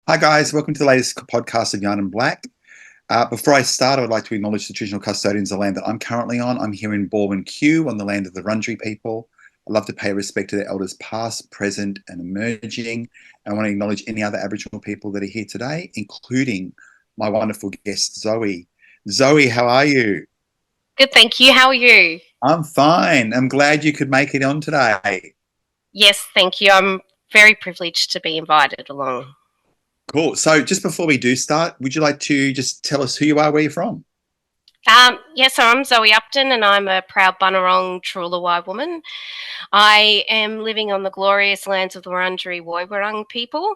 Hi guys, welcome to the latest podcast of Yarn and Black. Before I start, I would like to acknowledge the traditional custodians of the land that I'm currently on. I'm here in Baldwin Q on the land of the Wurundjeri people. I'd love to pay respect to their elders past, present and emerging. I want to acknowledge any other Aboriginal people that are here today, including my wonderful guest, Zoe. Zoe, how are you? Good, thank you. How are you? I'm fine. I'm glad you could make it on today. Yes, thank you. I'm very privileged to be invited along. Cool. So just before we do start, would you like to just tell us who you are, where you're from? So I'm Zoe Upton and I'm a proud Bunurong Trawoolway woman. I am living on the glorious lands of the Wurundjeri people.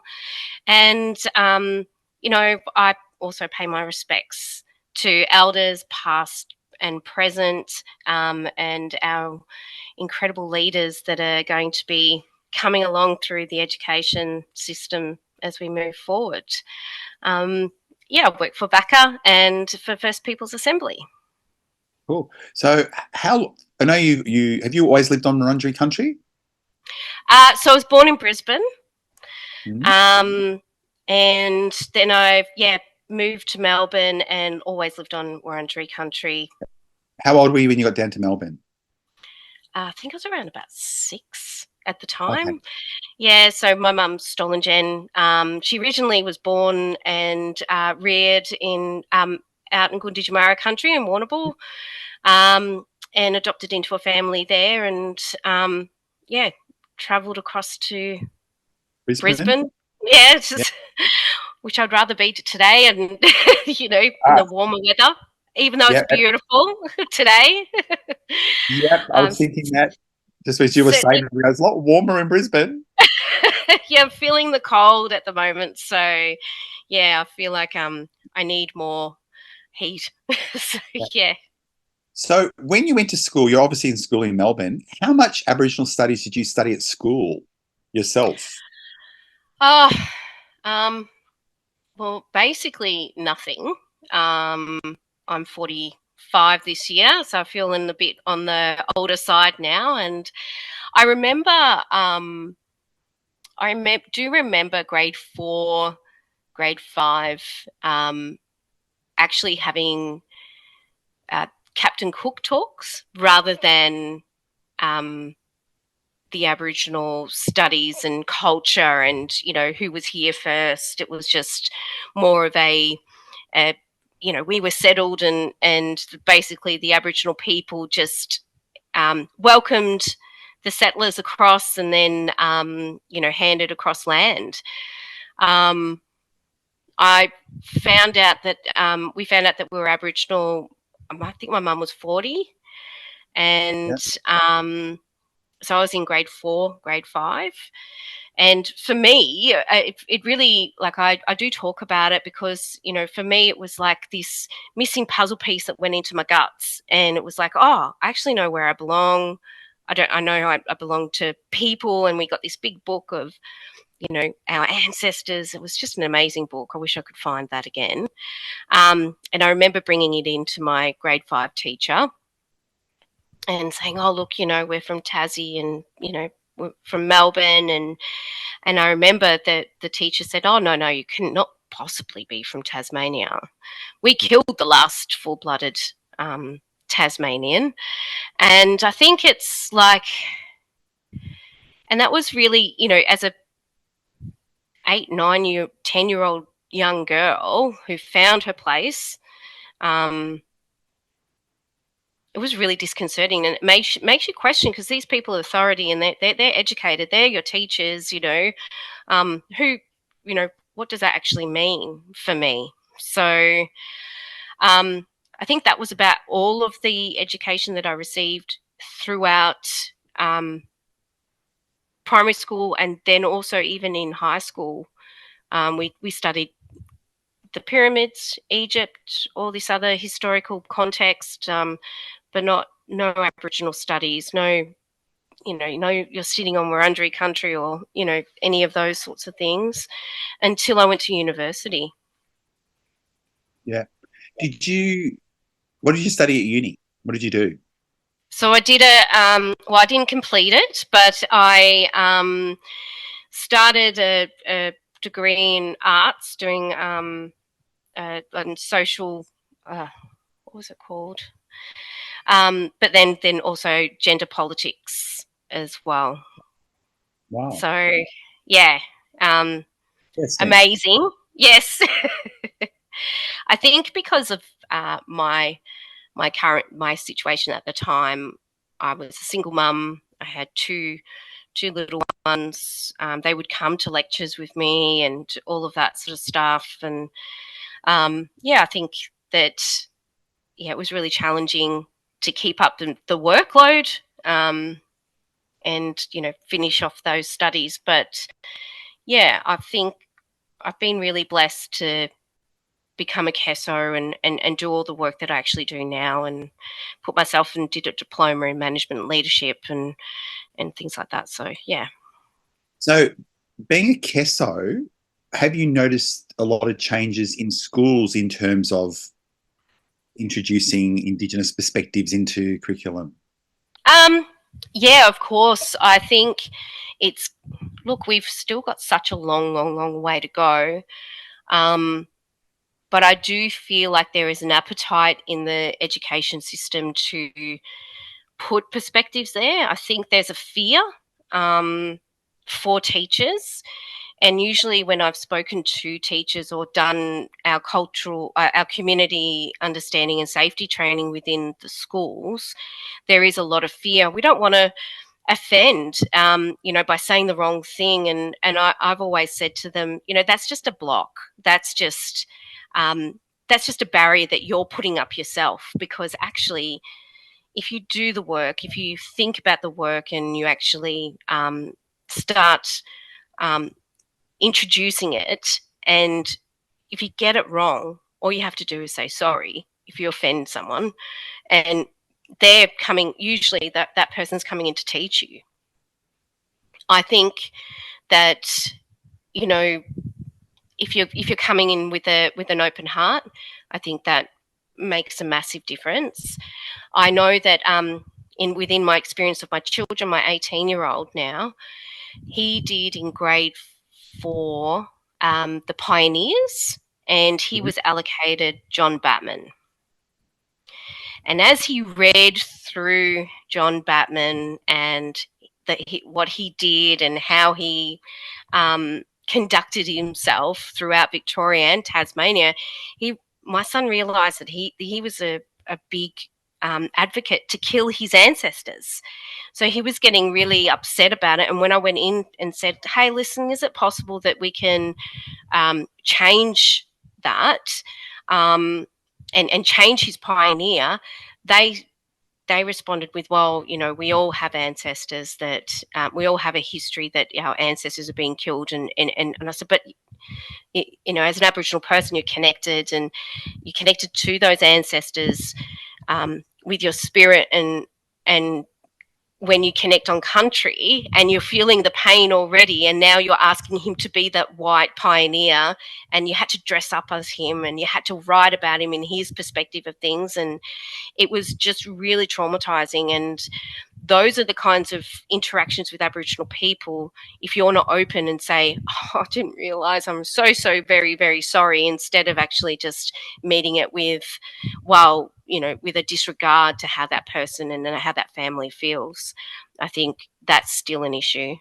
And, I also pay my respects to elders past and present, and our incredible leaders that are going to be coming along through the education system as we move forward. I work for VACA and for First Peoples Assembly. Cool. So how I know you have you always lived on Wurundjeri country? So I was born in Brisbane, Mhm. um, and then I moved to Melbourne and always lived on Wurundjeri country. How old were you when you got down to Melbourne? I think I was around about 6 at the Okay. time. Yeah, so my mum's stolen Jen. She originally was born and reared in out in Gunditjmara country in Warrnambool, and adopted into a family there, and travelled across to Brisbane? Brisbane. Yeah, it's Yeah. just which I'd rather be today, and in the Ah, warmer weather, even though it's yeah, beautiful today. yeah. I um, was thinking that just as you were saying, Certainly, it was a lot warmer in Brisbane. yeah, I'm feeling the cold at the moment, so yeah, I feel like I need more heat. So Yeah. yeah. So when you went to school, you're obviously in school in Melbourne. How much Aboriginal studies did you study at school yourself? Oh, um, well, basically nothing. Um, I'm 45 this year, so I'm feeling a bit on the older side now. And I remember, do remember grade 4, grade 5, actually having Captain Cook talks rather than um, the Aboriginal studies and culture and, who was here first. It was just more of a we were settled, and basically the Aboriginal people just welcomed the settlers across and then, handed across land. Um, I we found out that we were Aboriginal. I think my mum was 40, Yeah. and so I was in grade 4, grade 5. And for me, it really, like, I do talk about it because, for me, it was like this missing puzzle piece that went into my guts. And it was like, oh, I actually know where I belong. I know I belong to people. And we got this big book of, our ancestors. It was just an amazing book. I wish I could find that again. And I remember bringing it in to my grade 5 teacher and saying, "Oh, look, we're from Tassie, and we're from Melbourne." And I remember that the teacher said, "Oh, no, no, you cannot possibly be from Tasmania. We killed the last full-blooded Tasmanian." And I think it's like, and that was really, as a 8, 9 year, 10-year-old young girl who found her place. Um, it was really disconcerting, and it makes you question, because these people are authority and they're educated, they're your teachers, who, what does that actually mean for me? So um, I think that was about all of the education that I received throughout um, primary school, and then also even in high school. We studied the pyramids, Egypt, all this other historical context, but no Aboriginal studies, no, you're sitting on Wurundjeri country, or, any of those sorts of things, until I went to university. Yeah. Did you what did you study at uni? What did you do? So I did I didn't complete it, but I started a degree in arts, doing and social. What was it called? But then also gender politics as well. Wow. So yeah, amazing. Yes, I think because of my situation at the time, I was a single mum. I had two little ones. They would come to lectures with me and all of that sort of stuff. And I think that it was really challenging to keep up the workload and finish off those studies. But I think I've been really blessed to become a CESO and do all the work that I actually do now, and put myself and did a diploma in management and leadership and things like that. So yeah. So being a CESO, have you noticed a lot of changes in schools in terms of introducing Indigenous perspectives into curriculum? Yeah, of course. I think we've still got such a long way to go. But I do feel like there is an appetite in the education system to put perspectives there. I think there's a fear for teachers. And usually when I've spoken to teachers or done our community understanding and safety training within the schools, there is a lot of fear. We don't want to offend, by saying the wrong thing. And I've always said to them, that's just a block. That's just a barrier that you're putting up yourself, because actually, if you do the work, if you think about the work and you actually start introducing it, and if you get it wrong, all you have to do is say sorry if you offend someone, and they're coming, usually that person's coming in to teach you. I think that, if you're coming in with an open heart, I think that makes a massive difference. I know that within my experience of my children, my 18-year-old now, he did in grade 4 the Pioneers, and he was allocated John Batman. And as he read through John Batman and what he did and how he conducted himself throughout Victoria and Tasmania, my son realised that he was a big advocate to kill his ancestors. So he was getting really upset about it. And when I went in and said, hey, listen, is it possible that we can change that and change his pioneer? They responded with, well, we all have ancestors that we all have a history that our ancestors are being killed. And I said, but, as an Aboriginal person, you're connected to those ancestors with your spirit. And when you connect on country and you're feeling the pain already, and now you're asking him to be that white pioneer, and you had to dress up as him and you had to write about him in his perspective of things. And it was just really traumatizing. And those are the kinds of interactions with Aboriginal people. If you're not open and say, oh, I didn't realize, I'm so very, very sorry, instead of actually just meeting it with, well, with a disregard to how that person and how that family feels, I think that's still an issue.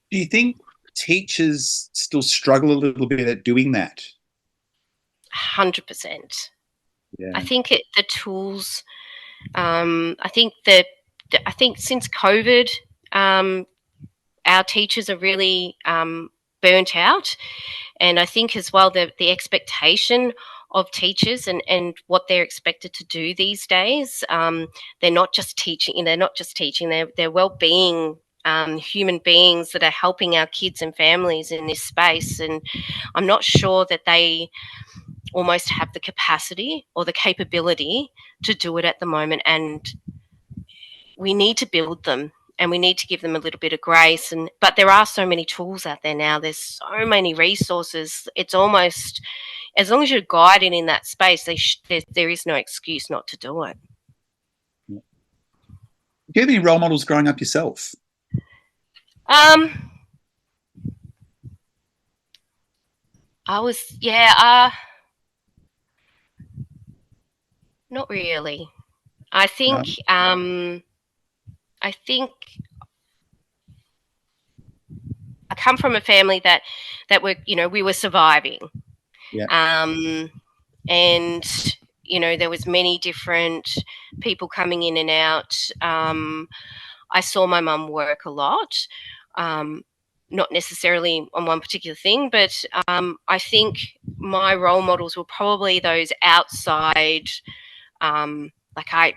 Do you think teachers still struggle a little bit at doing that? 100%. Yeah. I think the tools, I think since COVID, our teachers are really burnt out. And I think as well the expectation of teachers and what they're expected to do these days, they're not just teaching, they're well-being human beings that are helping our kids and families in this space. And I'm not sure that they almost have the capacity or the capability to do it at the moment. And we need to build them, and we need to give them a little bit of grace. But there are so many tools out there now. There's so many resources. It's almost, as long as you're guided in that space, there is no excuse not to do it. Do you have any role models growing up yourself? I was, not really. I No. think, I think I come from a family that were, we were surviving, Yeah. um, and there was many different people coming in and out. I saw my mum work a lot, not necessarily on one particular thing, but I think my role models were probably those outside. Like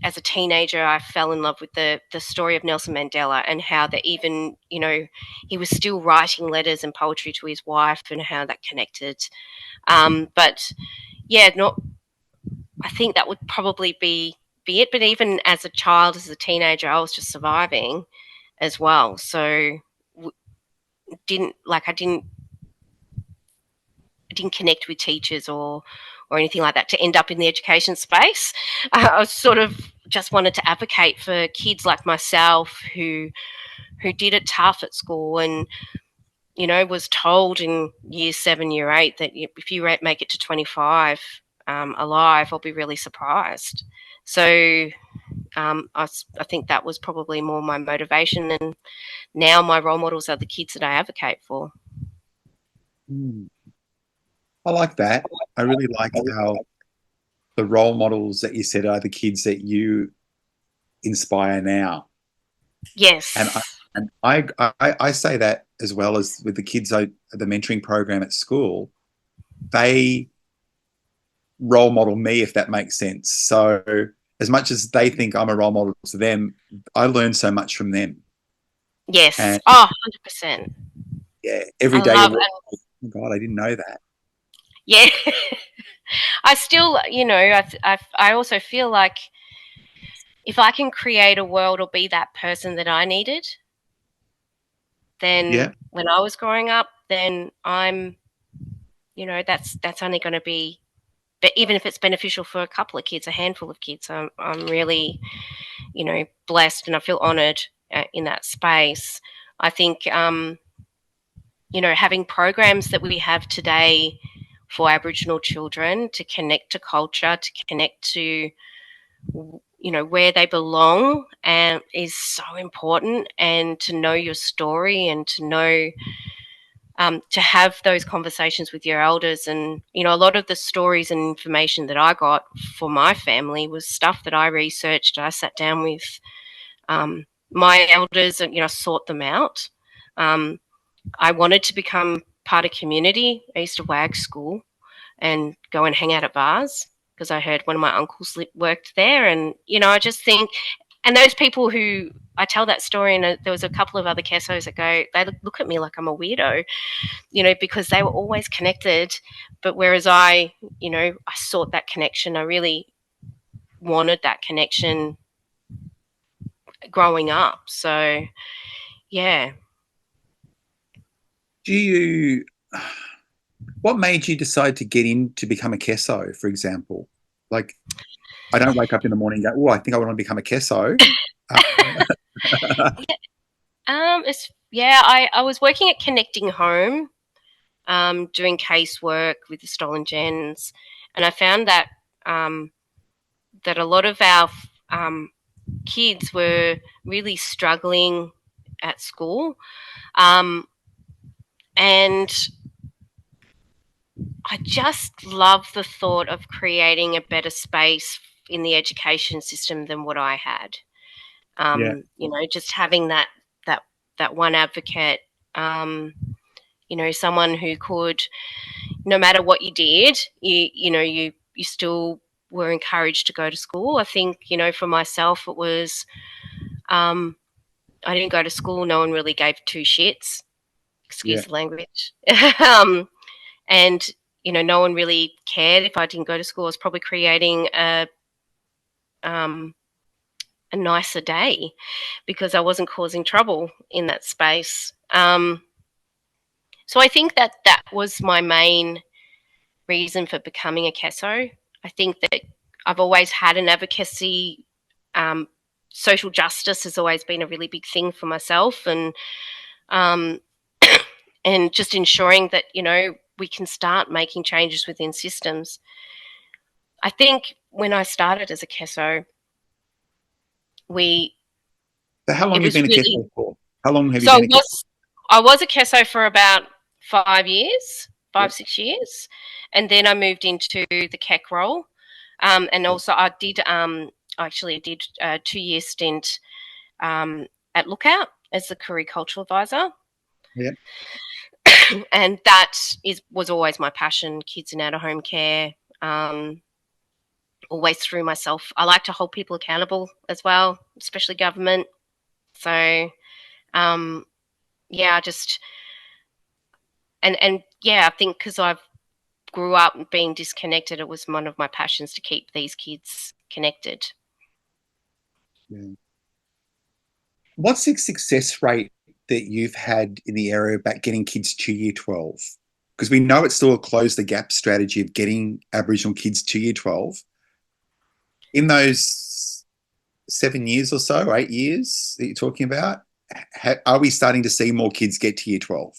as a teenager, I fell in love with the story of Nelson Mandela and how that even, he was still writing letters and poetry to his wife and how that connected. But yeah, not. I think that would probably be it. But even as a child, as a teenager, I was just surviving as well. So didn't like I didn't connect with teachers or anything like that to end up in the education space. I was sort of just wanted to advocate for kids like myself who did it tough at school and was told in year 7, year 8 that if you make it to 25 alive, I'll be really surprised. So I think that was probably more my motivation, and now my role models are the kids that I advocate for. Mm. I like that. I really like how the role models that you said are the kids that you inspire now. And I, Yes. and I say that as well as with the kids, the mentoring program at school, they role model me, if that makes sense. So as much as they think I'm a role model to them, I learn so much from them. Yes. And Oh, 100%. yeah, every I day you love walk, and oh my God, I didn't know that. yeah. I still, I also feel like if I can create a world or be that person that I needed, Yeah, then when I was growing up, then I'm, that's only going to be, but even if it's beneficial for a couple of kids, a handful of kids, I'm really, blessed and I feel honoured in that space. I think, having programs that we have today for Aboriginal children to connect to culture, to connect to where they belong and is so important, and to know your story and to know to have those conversations with your elders. And a lot of the stories and information that I got for my family was stuff that I researched. I sat down with my elders and sought them out. I wanted to become part of community. I used to wag school and go and hang out at bars because I heard one of my uncles worked there. And, I just think, and those people who I tell that story, and there was a couple of other Kessos that they look at me like I'm a weirdo, because they were always connected. But whereas I sought that connection, I really wanted that connection growing up. So, yeah. do you? What made you decide to get in to become a Kesso, for example? Like, I don't wake up in the morning and go, "Oh, I think I want to become a Kesso." I was working at Connecting Home, doing casework with the stolen gens, and I found that that a lot of our kids were really struggling at school, and I just love the thought of creating a better space in the education system than what I had. Yeah, Just having that that one advocate, someone who could, no matter what you did, you still were encouraged to go to school. I think, for myself, it was I didn't go to school. No one really gave two shits. yeah, Excuse the language. And no one really cared if I didn't go to school. I was probably creating um, a nicer day because I wasn't causing trouble in that space. So I think that was my main reason for becoming a Kesso. I think that I've always had an advocacy. Um, Social justice has always been a really big thing for myself, and um, and just ensuring that, we can start making changes within systems. I think when I started as a KESO, So how long it have you was been a really, KESO for? How long have you so been a KESO? I was a KESO for about 5 years, Yep. 6 years, and then I moved into the KEC role, and Yep. also I did actually did a 2 year stint at Lookout as the career cultural advisor, Yep. and that was always my passion: kids in out of home care. Always through myself. I like to hold people accountable as well, especially government. So, um, yeah, just and yeah, I think because I've grew up being disconnected, it was one of my passions to keep these kids connected. Yeah. What's the success rate that you've had in the area about getting kids to year 12? Because we know it's still a close the gap strategy of getting Aboriginal kids to year 12. In those 7 years or so, 8 years that you're talking about, are we starting to see more kids get to year 12?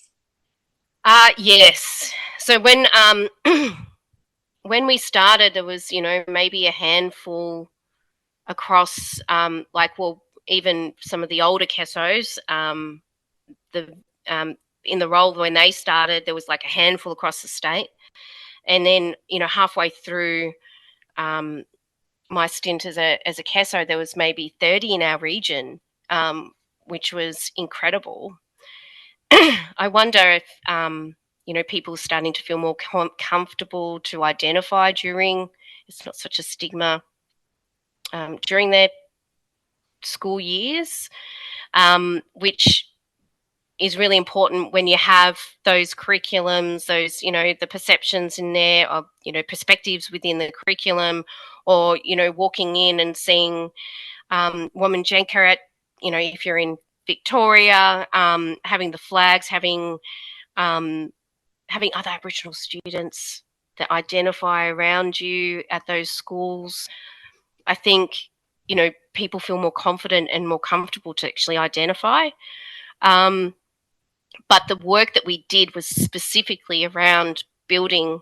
Yes. So when when we started, there was maybe a handful across even some of the older KESOs. The In the role when they started, there was like a handful across the state, and then halfway through my stint as a KESO, there was maybe 30 in our region, which was incredible. I wonder if people are starting to feel more comfortable to identify during. It's not such a stigma during their school years, which is really important when you have those curriculums, those, the perceptions in there of, perspectives within the curriculum, or, walking in and seeing Wominjenka at, if you're in Victoria, having the flags, having other Aboriginal students that identify around you at those schools. I think, people feel more confident and more comfortable to actually identify. But the work that we did was specifically around building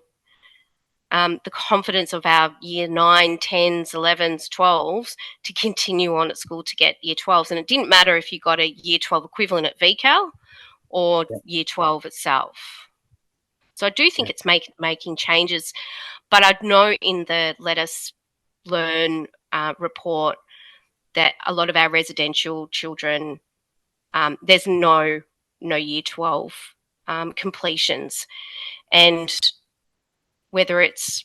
the confidence of our year 9, 10s, 11s, 12s to continue on at school to get year 12s. And it didn't matter if you got a year 12 equivalent at VCAL or Yeah. year 12 itself. So I do think it's making changes, but I know in the Let Us Learn report that a lot of our residential children, there's no year 12 completions, and whether it's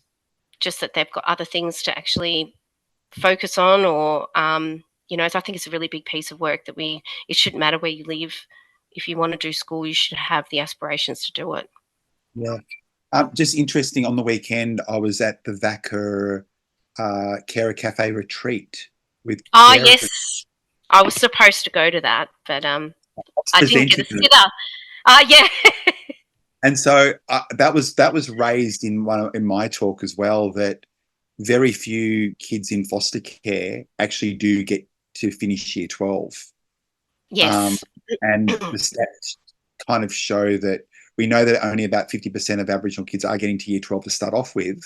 just that they've got other things to actually focus on, or so I think it's a really big piece of work that it shouldn't matter where you live. If you want to do school, you should have the aspirations to do it. Yeah. Just interesting, on the weekend, I was at the VACA Carer Cafe retreat with carers. Yes, I was supposed to go to that, but I didn't get a Presenting it. sitter. Yeah. And so that was raised in my talk as well, that very few kids in foster care actually do get to finish year 12. Yes. And the stats kind of show that we know that only about 50% of Aboriginal kids are getting to year 12 to start off with.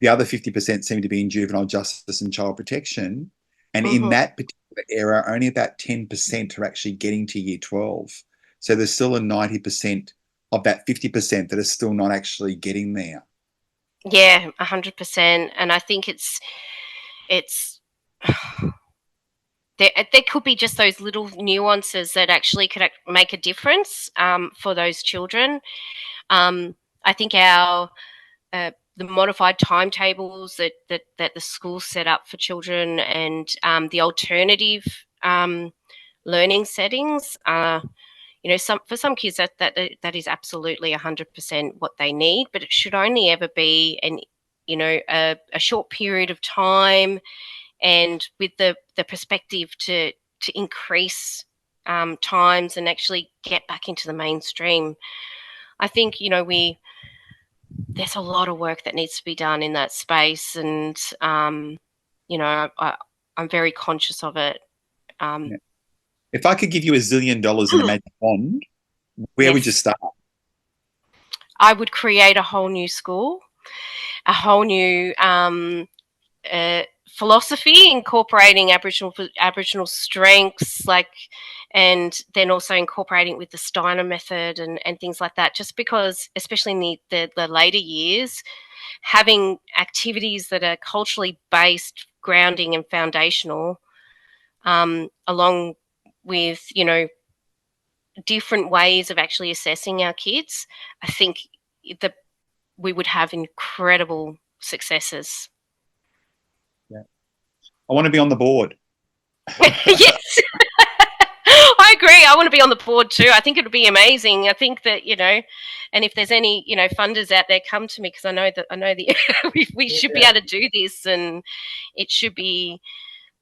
The other 50% seem to be in juvenile justice and child protection. And in that particular era, only about 10% are actually getting to year 12. So there's still a 90% of that 50% that are still not actually getting there. Yeah, 100%. And I think it's there could be just those little nuances that actually could make a difference for those children. I think the modified timetables that the school set up for children, and the alternative learning settings are, for some kids that is absolutely 100% what they need, but it should only ever be a short period of time, and with the perspective to increase times and actually get back into the mainstream. I think there's a lot of work that needs to be done in that space, and I'm very conscious of it. Yeah. If I could give you $1 zillion in a magic wand, Where would you Yes. start? I would create a whole new school, a whole new philosophy incorporating Aboriginal strengths, and then also incorporating it with the Steiner method and things like that. Just because, especially in the later years, having activities that are culturally based, grounding, and foundational, along with different ways of actually assessing our kids, I think that we would have incredible successes. Yeah. I want to be on the board. Yes, I agree. I want to be on the board too. I think it would be amazing. I think that and if there's any funders out there, come to me, because I know that we should be able to do this, and it should be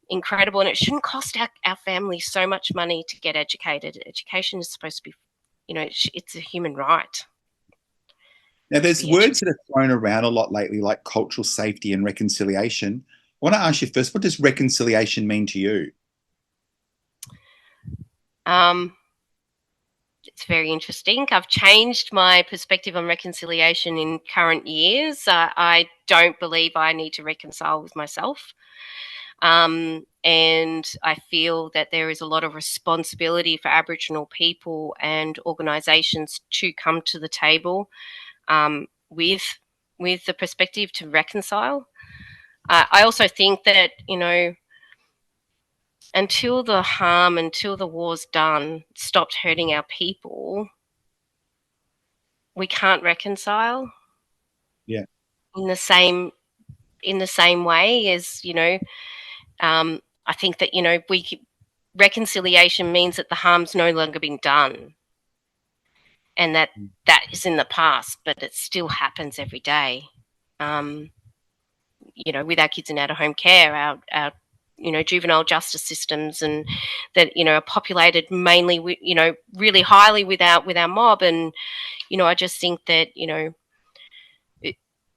incredible, and it shouldn't cost our families so much money to get educated. Education is supposed to be, it's a human right. Now, there's words that are thrown around a lot lately, like cultural safety and reconciliation. I want to ask you first, what does reconciliation mean to you? It's very interesting. I've changed my perspective on reconciliation in current years. I don't believe I need to reconcile with myself. And I feel that there is a lot of responsibility for Aboriginal people and organisations to come to the table with the perspective to reconcile. I also think that, until the war's done, stopped hurting our people, we can't reconcile. Yeah. In the same way as, I think that, reconciliation means that the harm's no longer been done, and that is in the past, but it still happens every day. With our kids in out-of-home care, our juvenile justice systems, and that are populated mainly with, really highly with our mob, and I just think that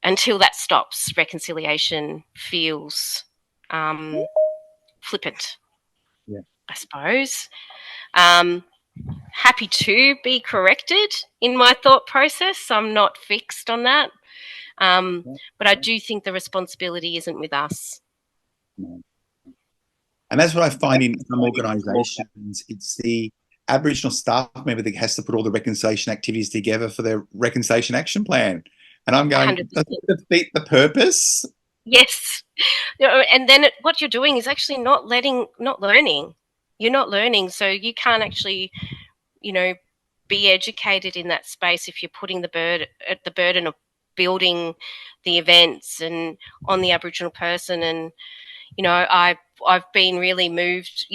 until that stops, reconciliation feels flippant. Yeah. I suppose. Happy to be corrected in my thought process. I'm not fixed on that. But I do think the responsibility isn't with us. No. And that's what I find in some organisations. It's the Aboriginal staff member that has to put all the reconciliation activities together for their reconciliation action plan. And I'm going, 100%. does it defeat the purpose? Yes. And then what you're doing is actually not learning. You're not learning, so you can't actually, be educated in that space if you're putting the burden of building the events and on the Aboriginal person. And I've been really moved.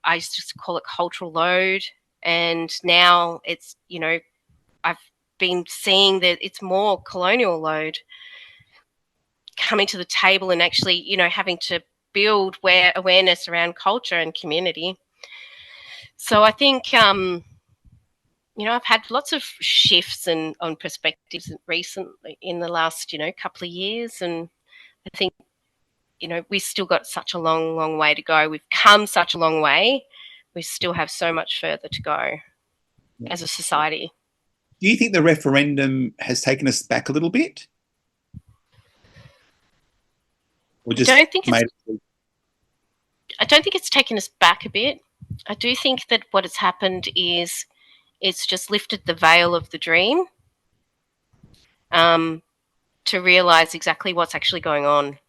I used to call it cultural load, and now it's I've been seeing that it's more colonial load coming to the table, and actually having to build awareness around culture and community. So I think I've had lots of shifts on perspectives recently in the last couple of years, and I think we've still got such a long way to go. We've come such a long way. We still have so much further to go as a society. Do you think the referendum has taken us back a little bit? Or just I don't think it's taken us back a bit. I do think that what has happened is it's just lifted the veil of the dream, to realise exactly what's actually going on.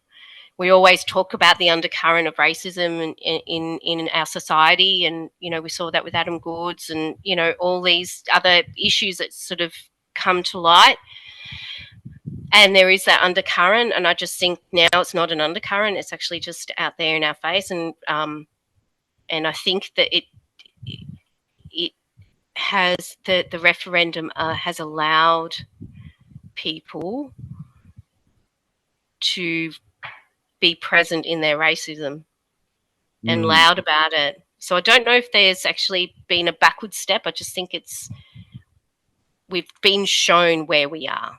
We always talk about the undercurrent of racism in our society, and we saw that with Adam Goods, and all these other issues that sort of come to light. And there is that undercurrent, and I just think now it's not an undercurrent; it's actually just out there in our face. And I think that it has the referendum has allowed people to be present in their racism and loud about it. So I don't know if there's actually been a backward step. I just think we've been shown where we are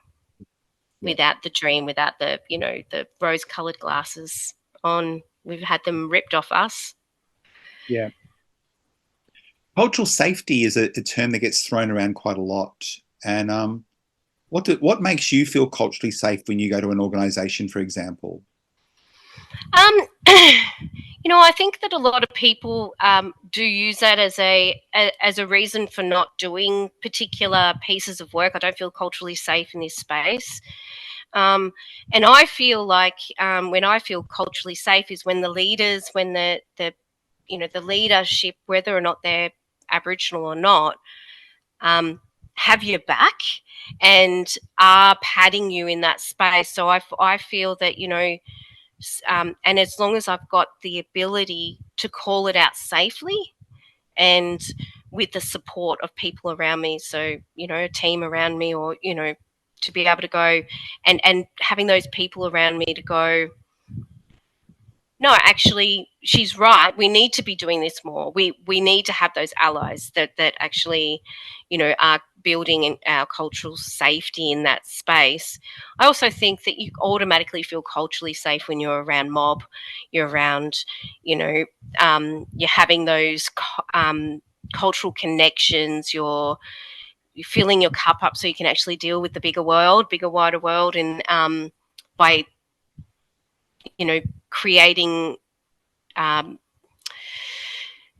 without the dream, without the the rose-colored glasses on. We've had them ripped off us. Yeah. Cultural safety is a term that gets thrown around quite a lot. And what makes you feel culturally safe when you go to an organization, for example? Um, I think that a lot of people do use that as a reason for not doing particular pieces of work. I don't feel culturally safe in this space, and I feel like when I feel culturally safe is when the leaders, when the leadership, whether or not they're Aboriginal or not, um, have your back and are padding you in that space. So I feel that and as long as I've got the ability to call it out safely and with the support of people around me, so a team around me, or to be able to go and having those people around me to go, no, actually, she's right. We need to be doing this more. We need to have those allies that actually, are building in our cultural safety in that space. I also think that you automatically feel culturally safe when you're around mob, you're around, you're having those cultural connections. You're filling your cup up so you can actually deal with the bigger world, bigger wider world, and by creating um,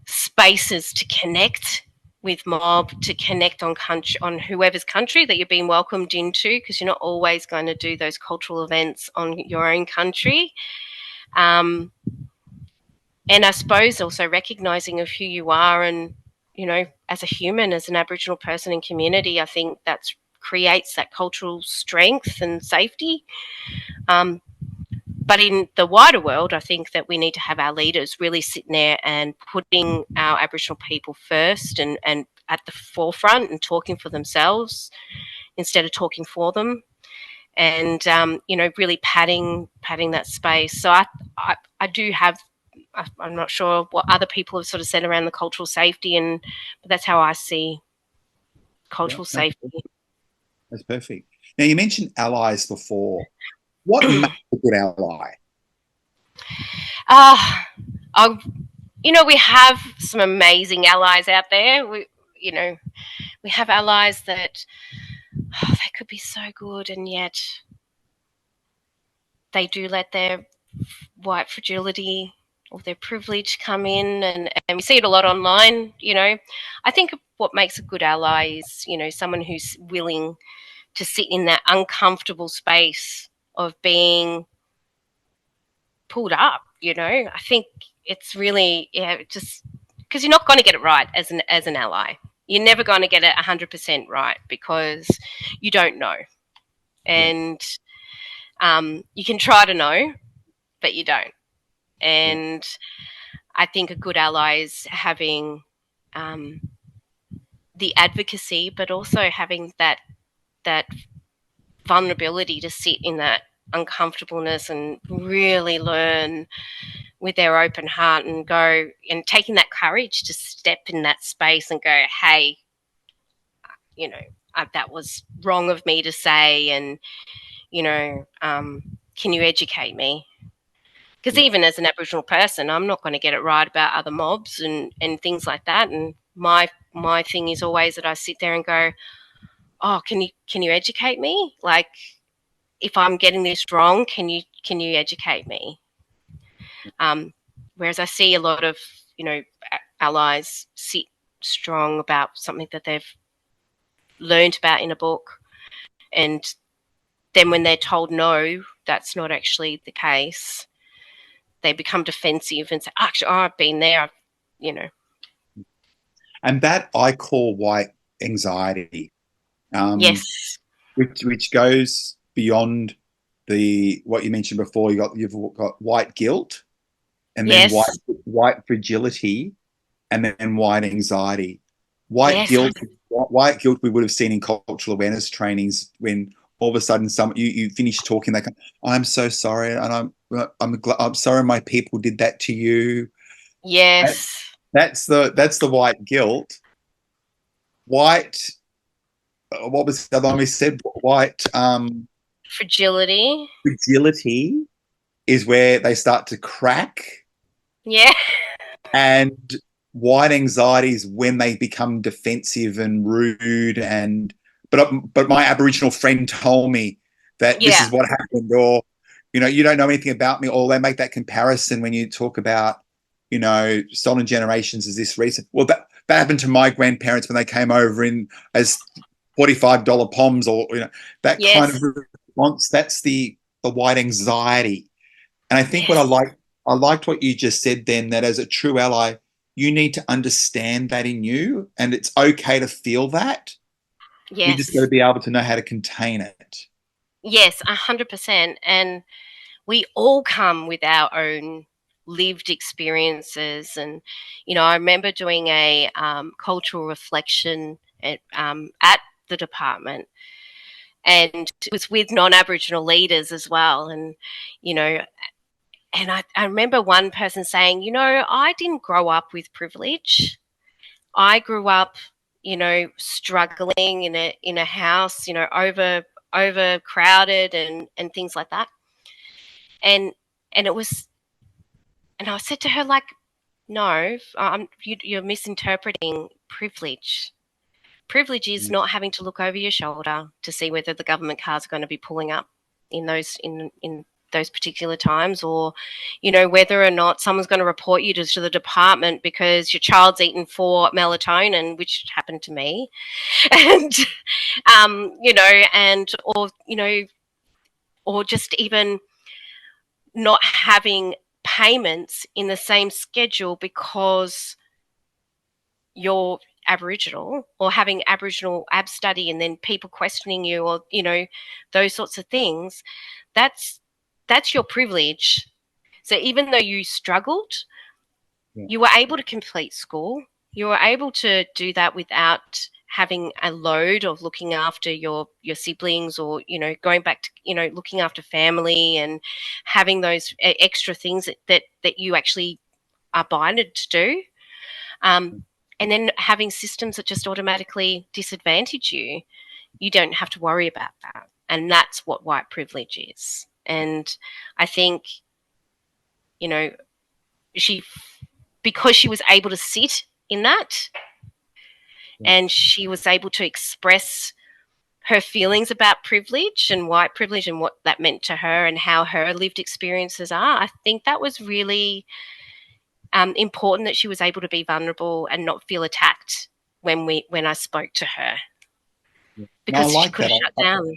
spaces to connect with mob, to connect on country, on whoever's country that you're being welcomed into, because you're not always going to do those cultural events on your own country. Um, and I suppose also recognizing of who you are, and as a human, as an Aboriginal person in community, I think that creates that cultural strength and safety. But in the wider world, I think that we need to have our leaders really sitting there and putting our Aboriginal people first, and at the forefront, and talking for themselves instead of talking for them, and really padding that space. So I do have. I'm not sure what other people have sort of said around the cultural safety, but that's how I see Yeah, cultural safety. that's perfect. Now, you mentioned allies before. What makes a good ally? Uh, I, we have some amazing allies out there. We have allies that they could be so good, and yet they do let their white fragility or their privilege come in, and we see it a lot online. I think what makes a good ally is someone who's willing to sit in that uncomfortable space of being pulled up. I think it's really, just because you're not going to get it right as an ally. You're never going to get it 100% right, because you don't know, Yeah, and you can try to know, but you don't. yeah, And I think a good ally is having um, the advocacy, but also having that vulnerability to sit in that uncomfortableness and really learn with their open heart, and go and taking that courage to step in that space and go, hey, that was wrong of me to say, and can you educate me? Because yeah, even as an Aboriginal person, I'm not going to get it right about other mobs and things like that. And my thing is always that I sit there and go, oh, can you educate me? Like, if I'm getting this wrong, can you educate me? Um, Whereas I see a lot of allies sit strong about something that they've learned about in a book, and then when they're told no, that's not actually the case, they become defensive and say, actually, oh, I've been there, you know. and that I call white anxiety, um, Yes, which goes beyond the what you mentioned before. You've got white guilt, and then yes, white fragility, and then white anxiety. White yes, guilt, white guilt we would have seen in cultural awareness trainings when all of a sudden you finish talking, they go, I'm so sorry, and I'm sorry my people did that to you. That, yes. that's the white guilt. White, what was the other one we said? White Fragility. fragility is where they start to crack, Yeah, and white anxieties when they become defensive and rude, and but my Aboriginal friend told me that this Yeah. is what happened, or you don't know anything about me, or they make that comparison when you talk about stolen generations as this recent. Well, that happened to my grandparents when they came over in as $45 poms, or that kind Yes. of response. That's the white anxiety. And I think what Yes. I liked what you just said then, that as a true ally, you need to understand that in you, and it's okay to feel that. You just got to Yes. be able to know how to contain it. Yes, 100%. And we all come with our own lived experiences. And, I remember doing a cultural reflection at the department, and it was with non-Aboriginal leaders as well. And, you know, I remember one person saying, I didn't grow up with privilege. I grew up, struggling in a house, overcrowded and things like that. And it was, and I said to her, like, no, you're misinterpreting privilege. Privilege is not having to look over your shoulder to see whether the government cars are going to be pulling up in those particular times, or whether or not someone's going to report you to the department because your child's eaten 4 melatonin, which happened to me. And and or just even not having payments in the same schedule because you're Aboriginal, or having Aboriginal ab study and then people questioning you, or those sorts of things. That's your privilege. So even though you struggled, Yeah. you were able to complete school. You were able to do that without having a load of looking after your siblings, or going back to looking after family, and having those extra things that you actually are binded to do. And then having systems that just automatically disadvantage you. You don't have to worry about that. And that's what white privilege is. And I think, she, because she was able to sit in that, and she was able to express her feelings about privilege and white privilege and what that meant to her and how her lived experiences are, I think that was really important, that she was able to be vulnerable and not feel attacked when I spoke to her, No, I because she like could that. have shut down.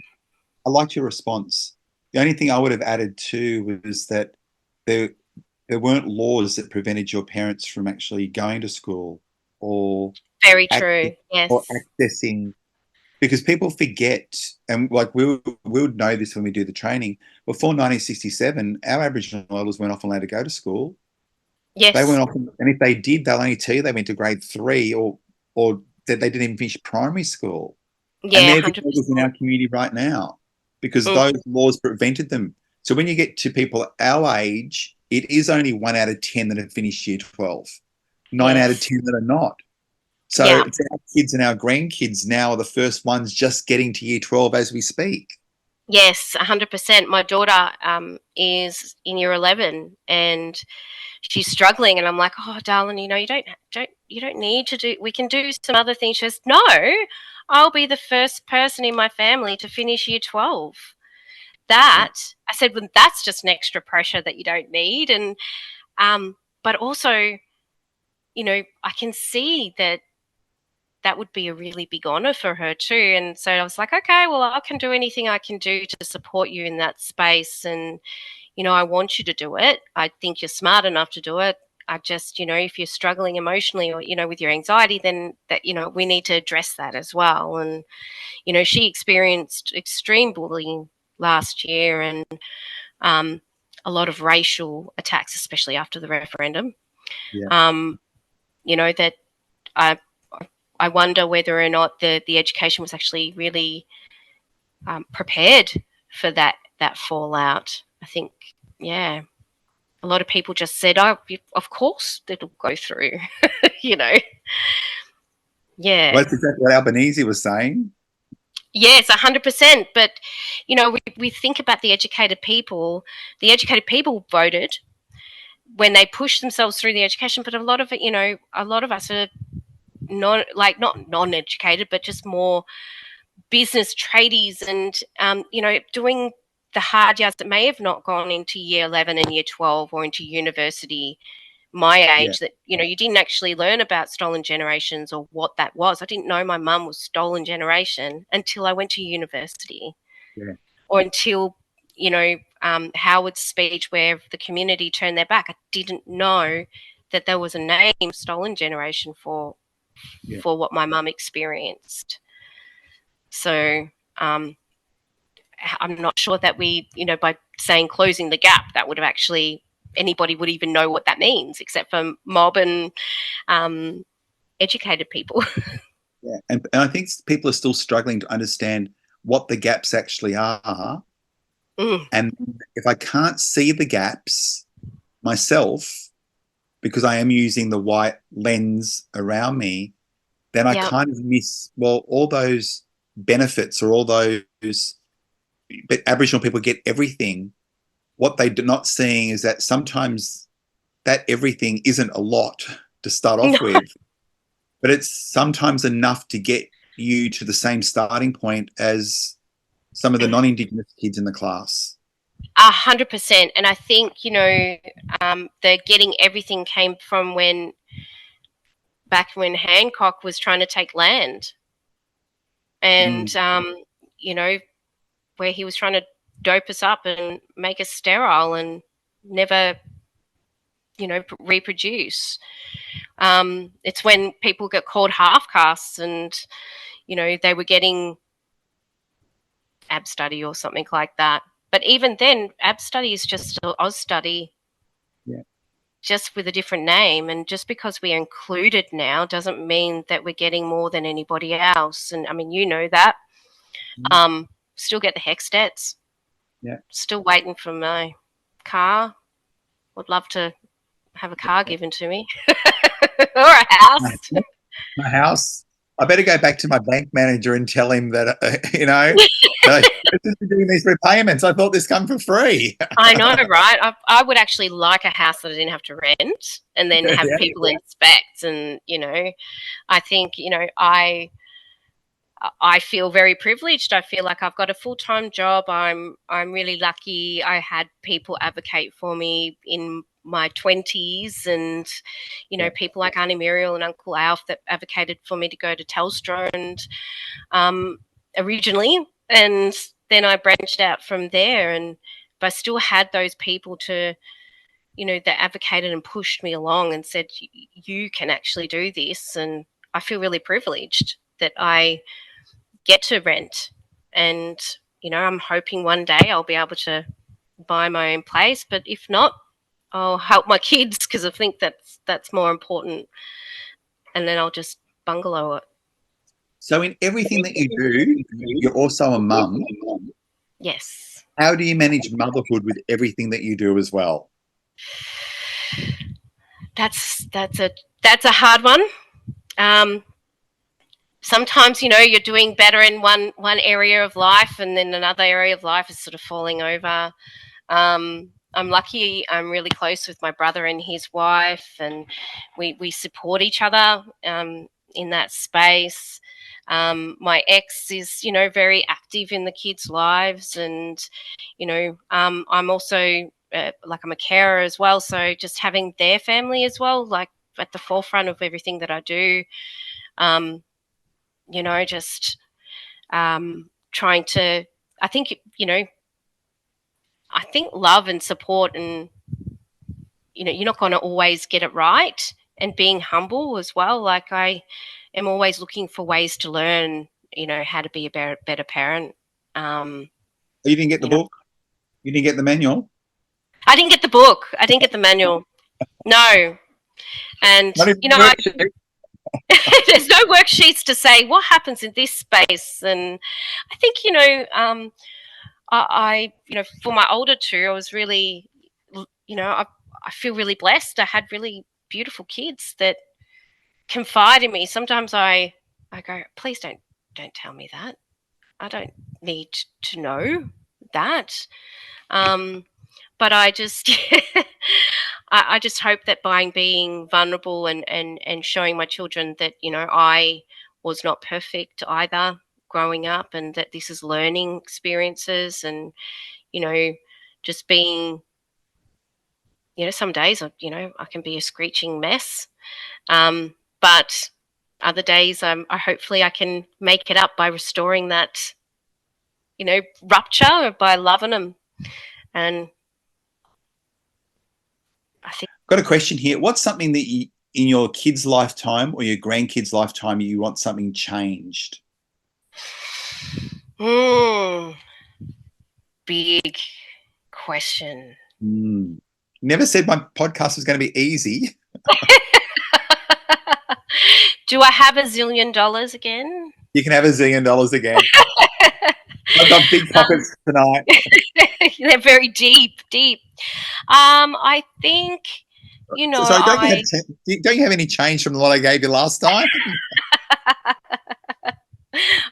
I liked your response. The only thing I would have added too was that there there weren't laws that prevented your parents from actually going to school or Very access, true. Yes. or accessing, because people forget, and like we would know this when we do the training. Before 1967, our Aboriginal elders weren't often allowed to go to school. They Yes. weren't often, and if they did, they'll only tell you they went to grade 3, or that they didn't even finish primary school. And Yeah, they're the elders in 100%. our community right now because Mm. those laws prevented them. So when you get to people our age, it is only 1 out of 10 that have finished year 12, 9 out of 10 Yes. that are not. So Yeah. it's our kids and our grandkids now are the first ones just getting to year 12 as we speak. Yes, 100%. My daughter is in year 11, and she's struggling, and I'm like, "Oh, darling, you don't need to do. We can do some other things." She says, "No, I'll be the first person in my family to finish year 12." Yeah. That, I said, "Well, that's just an extra pressure that you don't need." And but also, I can see that that would be a really big honor for her too. And so I was like, okay, well, I can do anything I can do to support you in that space. And, I want you to do it. I think you're smart enough to do it. I just, if you're struggling emotionally, or, with your anxiety, then that, we need to address that as well. And, she experienced extreme bullying last year, and um, a lot of racial attacks, especially after the referendum. Yeah. Um, that I I wonder whether or not the education was actually really prepared for that fallout. I think, yeah, a lot of people just said, "Oh, of course it'll go through," you know. Well, Yeah. that's exactly what Albanese was saying. Yes, 100%. But we think about the educated people. The educated people voted, when they push themselves through the education. But a lot of it, a lot of us are not non-educated, but just more business tradies and, doing the hard yards that may have not gone into year 11 and year 12 or into university my age, that, you didn't actually learn about stolen generations or what that was. I didn't know my mum was stolen generation until I went to university, or until, Howard's speech where the community turned their back. I didn't know that there was a name, stolen generation, for what my mum experienced. So I'm not sure that we, by saying closing the gap, that would have actually, anybody would even know what that means, except for mob and educated people. Yeah, and I think people are still struggling to understand what the gaps actually are. And if I can't see the gaps myself, because I am using the white lens around me, then I kind of miss, all those benefits, or all those, but Aboriginal people get everything. What they're not seeing is that sometimes that everything isn't a lot to start off with, but it's sometimes enough to get you to the same starting point as some of the non-Indigenous kids in the class. 100%. And I think, the getting everything came from back when Hancock was trying to take land, and, where he was trying to dope us up and make us sterile and never, reproduce. It's when people get called half castes and, they were getting ab study or something like that. But even then, ab study is just an Oz study, just with a different name. And just because we're included now doesn't mean that we're getting more than anybody else. And I mean, that. Still get the HEC stats. Still waiting for my car. Would love to have a car given to me. Or a house. My house. I better go back to my bank manager and tell him that, doing these repayments. I thought this come for free. I know, right? I would actually like a house that I didn't have to rent and then have people inspect. And, I think, I feel very privileged. I feel like I've got a full-time job. I'm really lucky. I had people advocate for me in my 20s, and people like Auntie Muriel and Uncle Alf that advocated for me to go to Telstra and originally, and then I branched out from there. And but I still had those people to that advocated and pushed me along and said, you can actually do this. And I feel really privileged that I get to rent, and I'm hoping one day I'll be able to buy my own place. But if not, I'll help my kids, because I think that's more important. And then I'll just bungalow it. So in everything that you do, you're also a mum. Yes. How do you manage motherhood with everything that you do as well? That's a hard one. Sometimes, you're doing better in one area of life, and then another area of life is sort of falling over. I'm lucky. I'm really close with my brother and his wife, and we support each other in that space. My ex is, very active in the kids' lives, and, I'm also I'm a carer as well. So just having their family as well, like at the forefront of everything that I do, just trying to, I think, I think love and support, and, you're not going to always get it right, and being humble as well. Like, I am always looking for ways to learn, how to be a better parent. You didn't get the book? You didn't get the manual? I didn't get the book. I didn't get the manual. No. And, there's no worksheets to say what happens in this space. And I think, I for my older two, I was really, I feel really blessed. I had really beautiful kids that confide in me. Sometimes I go, please don't tell me that. I don't need to know that. But I just, I just hope that by being vulnerable and showing my children that, I was not perfect either growing up, and that this is learning experiences, and, just being, some days, I can be a screeching mess. But other days, I hopefully I can make it up by restoring that, rupture by loving them. And I think, Got a question here. What's something that in your kid's lifetime or your grandkids' lifetime, you want something changed? Big question. Never said my podcast was going to be easy. Do I have $1 zillion again? You can have $1 zillion again. I've got big pockets tonight. They're very deep, deep. I think, So don't you have any change from what I gave you last time?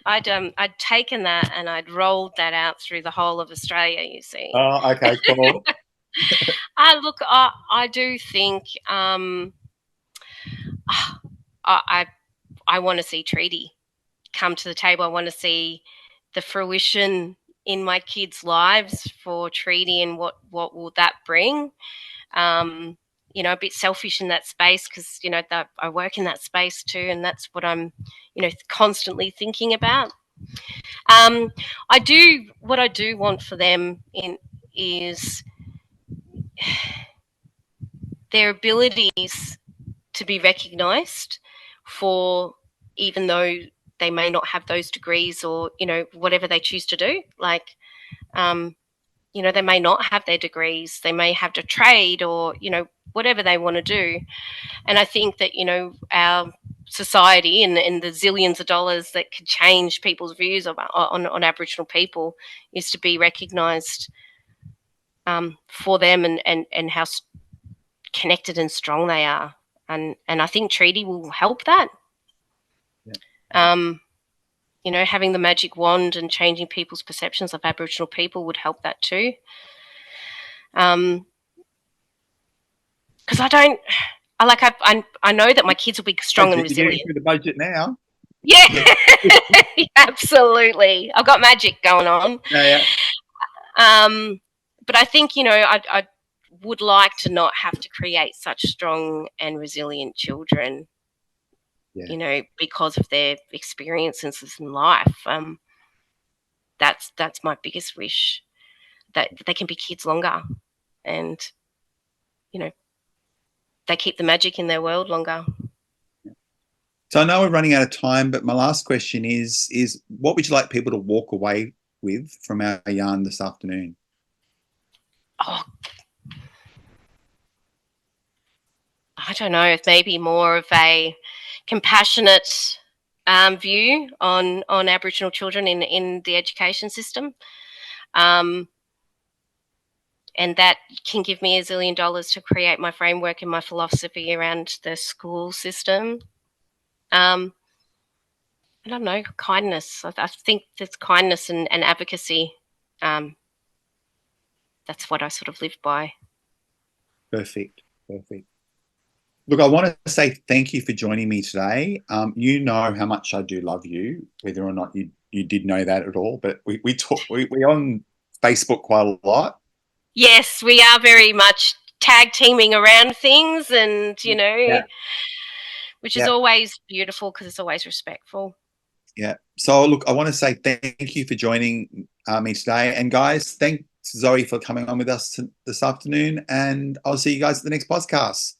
I'd taken that and I'd rolled that out through the whole of Australia, you see. Oh, okay, cool. Look, I do think I want to see treaty come to the table. I want to see the fruition in my kids' lives for treaty, and what will that bring. A bit selfish in that space because, I work in that space too, and that's what I'm, constantly thinking about. What I do want for them is their abilities to be recognised for, even though they may not have those degrees or, whatever they choose to do. Like, they may not have their degrees. They may have a trade or, whatever they want to do. And I think that, our society and the zillions of dollars that could change people's views on Aboriginal people is to be recognised for them and how connected and strong they are. And I think treaty will help that. Yeah. Having the magic wand and changing people's perceptions of Aboriginal people would help that too. Because I know that my kids will be strong and resilient. You're getting through the budget now. Yeah, absolutely. I've got magic going on. Yeah. But I think, I would like to not have to create such strong and resilient children, because of their experiences in life. That's my biggest wish, that they can be kids longer and, they keep the magic in their world longer. So I know we're running out of time, but my last question is what would you like people to walk away with from our yarn this afternoon? Oh, I don't know, if maybe more of a compassionate view on Aboriginal children in the education system. And that can give me $1 zillion to create my framework and my philosophy around the school system. I don't know, kindness. I think there's kindness and advocacy. That's what I sort of live by. Perfect. Look, I want to say thank you for joining me today. You know how much I do love you, whether or not you did know that at all. But we talk. We're on Facebook quite a lot. Yes, we are very much tag teaming around things, and which is always beautiful because it's always respectful. Yeah. So look, I want to say thank you for joining me today, and guys, thanks Zoe for coming on with us this afternoon, and I'll see you guys at the next podcast.